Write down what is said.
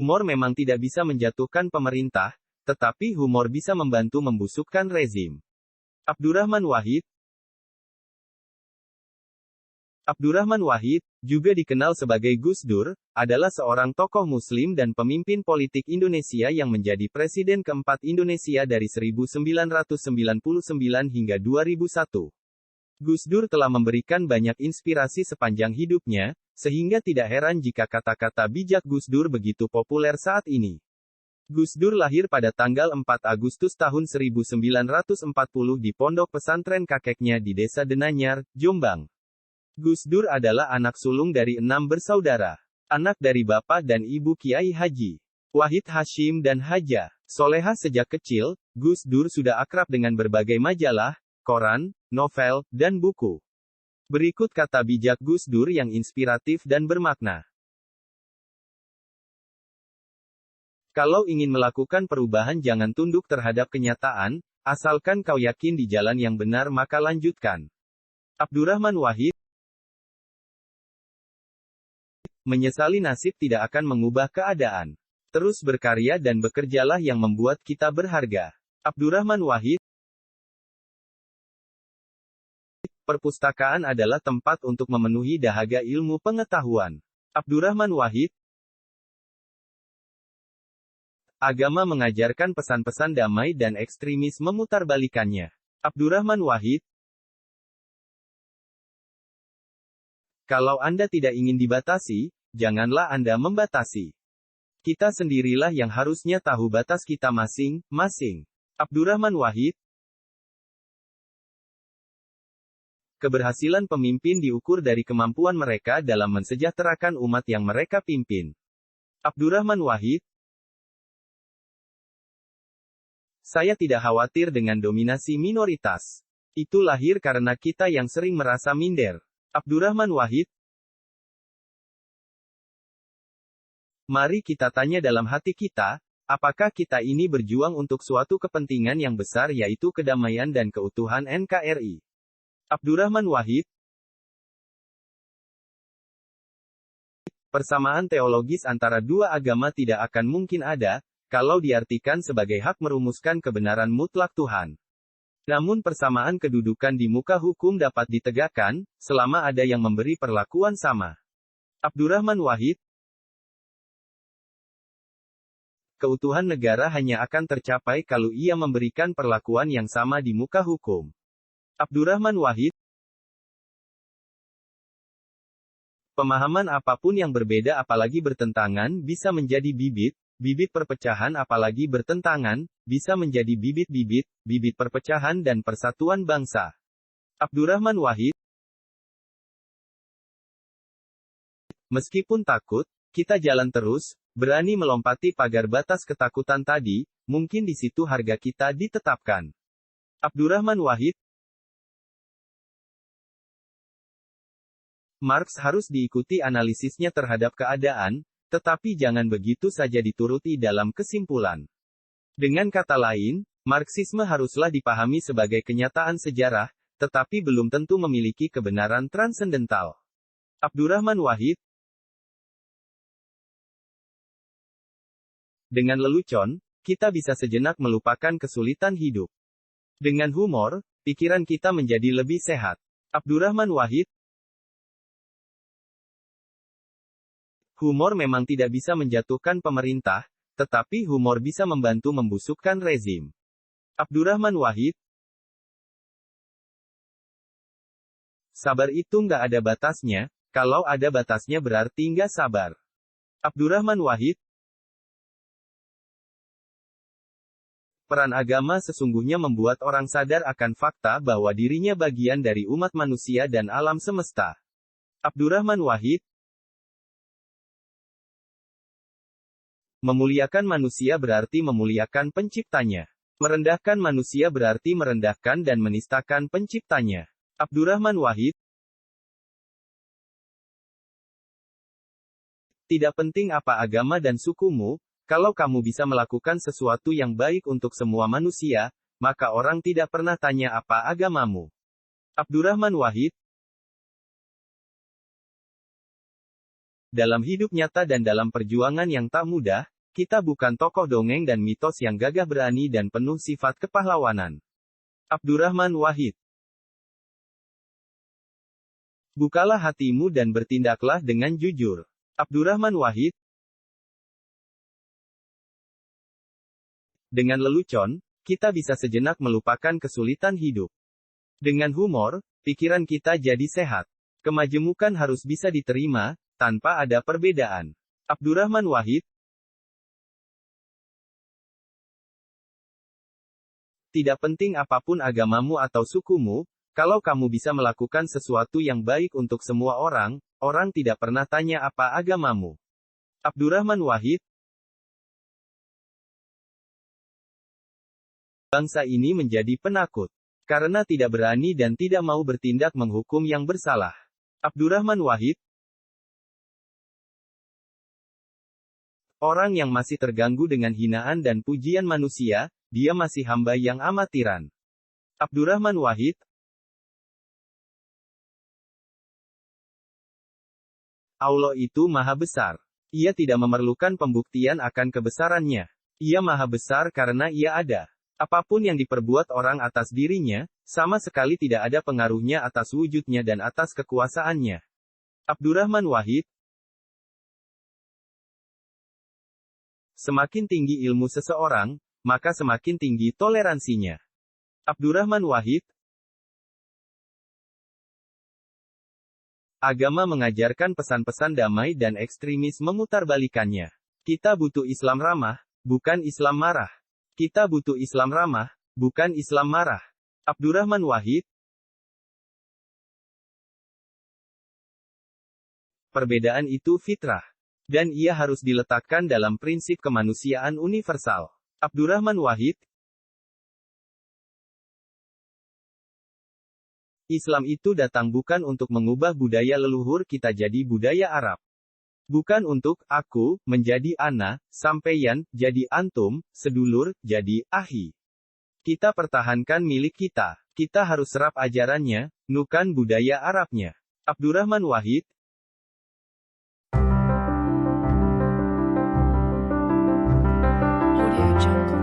Humor memang tidak bisa menjatuhkan pemerintah, tetapi humor bisa membantu membusukkan rezim. Abdurrahman Wahid Abdurrahman Wahid, juga dikenal sebagai Gus Dur, adalah seorang tokoh muslim dan pemimpin politik Indonesia yang menjadi presiden keempat Indonesia dari 1999 hingga 2001. Gus Dur telah memberikan banyak inspirasi sepanjang hidupnya, sehingga tidak heran jika kata-kata bijak Gus Dur begitu populer saat ini. Gus Dur lahir pada tanggal 4 Agustus tahun 1940 di pondok pesantren kakeknya di Desa Denanyar, Jombang. Gus Dur adalah anak sulung dari 6 bersaudara. Anak dari bapak dan ibu Kiai Haji Wahid Hashim dan Haja Solehah. Sejak kecil, Gus Dur sudah akrab dengan berbagai majalah, koran, novel, dan buku. Berikut kata bijak Gus Dur yang inspiratif dan bermakna. Kalau ingin melakukan perubahan jangan tunduk terhadap kenyataan, asalkan kau yakin di jalan yang benar maka lanjutkan. Abdurrahman Wahid menyesali nasib tidak akan mengubah keadaan. Terus berkarya dan bekerjalah yang membuat kita berharga. Abdurrahman Wahid. Perpustakaan adalah tempat untuk memenuhi dahaga ilmu pengetahuan. Abdurrahman Wahid. Agama mengajarkan pesan-pesan damai dan ekstremis memutarbalikannya. Abdurrahman Wahid. Kalau Anda tidak ingin dibatasi, janganlah Anda membatasi. Kita sendirilah yang harusnya tahu batas kita masing-masing. Abdurrahman Wahid. Keberhasilan pemimpin diukur dari kemampuan mereka dalam mensejahterakan umat yang mereka pimpin. Abdurrahman Wahid. Saya tidak khawatir dengan dominasi minoritas. Itu lahir karena kita yang sering merasa minder. Abdurrahman Wahid. Mari kita tanya dalam hati kita, apakah kita ini berjuang untuk suatu kepentingan yang besar yaitu kedamaian dan keutuhan NKRI. Abdurrahman Wahid. Persamaan teologis antara dua agama tidak akan mungkin ada, kalau diartikan sebagai hak merumuskan kebenaran mutlak Tuhan. Namun persamaan kedudukan di muka hukum dapat ditegakkan, selama ada yang memberi perlakuan sama. Abdurrahman Wahid. Keutuhan negara hanya akan tercapai kalau ia memberikan perlakuan yang sama di muka hukum. Abdurrahman Wahid. Pemahaman apapun yang berbeda apalagi bertentangan bisa menjadi bibit perpecahan apalagi bertentangan, bisa menjadi bibit perpecahan dan persatuan bangsa. Abdurrahman Wahid. Meskipun takut, kita jalan terus, berani melompati pagar batas ketakutan tadi, mungkin di situ harga kita ditetapkan. Abdurrahman Wahid. Marx harus diikuti analisisnya terhadap keadaan, tetapi jangan begitu saja dituruti dalam kesimpulan. Dengan kata lain, Marxisme haruslah dipahami sebagai kenyataan sejarah, tetapi belum tentu memiliki kebenaran transendental. Abdurrahman Wahid. Dengan lelucon, kita bisa sejenak melupakan kesulitan hidup. Dengan humor, pikiran kita menjadi lebih sehat. Abdurrahman Wahid. Humor memang tidak bisa menjatuhkan pemerintah, tetapi humor bisa membantu membusukkan rezim. Abdurrahman Wahid. Sabar itu nggak ada batasnya, kalau ada batasnya berarti nggak sabar. Abdurrahman Wahid. Peran agama sesungguhnya membuat orang sadar akan fakta bahwa dirinya bagian dari umat manusia dan alam semesta. Abdurrahman Wahid. Memuliakan manusia berarti memuliakan penciptanya. Merendahkan manusia berarti merendahkan dan menistakan penciptanya. Abdurrahman Wahid. Tidak penting apa agama dan sukumu, kalau kamu bisa melakukan sesuatu yang baik untuk semua manusia, maka orang tidak pernah tanya apa agamamu. Abdurrahman Wahid. Dalam hidup nyata dan dalam perjuangan yang tak mudah, kita bukan tokoh dongeng dan mitos yang gagah berani dan penuh sifat kepahlawanan. Abdurrahman Wahid. Bukalah hatimu dan bertindaklah dengan jujur. Abdurrahman Wahid. Dengan lelucon, kita bisa sejenak melupakan kesulitan hidup. Dengan humor, pikiran kita jadi sehat. Kemajemukan harus bisa diterima, tanpa ada perbedaan. Abdurrahman Wahid. Tidak penting apapun agamamu atau sukumu, kalau kamu bisa melakukan sesuatu yang baik untuk semua orang, orang tidak pernah tanya apa agamamu. Abdurrahman Wahid. Bangsa ini menjadi penakut. Karena tidak berani dan tidak mau bertindak menghukum yang bersalah. Abdurrahman Wahid. Orang yang masih terganggu dengan hinaan dan pujian manusia, dia masih hamba yang amatiran. Abdurrahman Wahid. Allah itu maha besar. Ia tidak memerlukan pembuktian akan kebesarannya. Ia maha besar karena ia ada. Apapun yang diperbuat orang atas dirinya, sama sekali tidak ada pengaruhnya atas wujudnya dan atas kekuasaannya. Abdurrahman Wahid. Semakin tinggi ilmu seseorang, maka semakin tinggi toleransinya. Abdurrahman Wahid. Agama mengajarkan pesan-pesan damai dan ekstremis memutarbalikannya. Kita butuh Islam ramah, bukan Islam marah. Kita butuh Islam ramah, bukan Islam marah. Abdurrahman Wahid. Perbedaan itu fitrah. Dan ia harus diletakkan dalam prinsip kemanusiaan universal. Abdurrahman Wahid. Islam itu datang bukan untuk mengubah budaya leluhur kita jadi budaya Arab. Bukan untuk aku menjadi ana, sampeyan jadi antum, sedulur jadi ahi. Kita pertahankan milik kita. Kita harus serap ajarannya, nukan budaya Arabnya. Abdurrahman Wahid. Audio Jungle.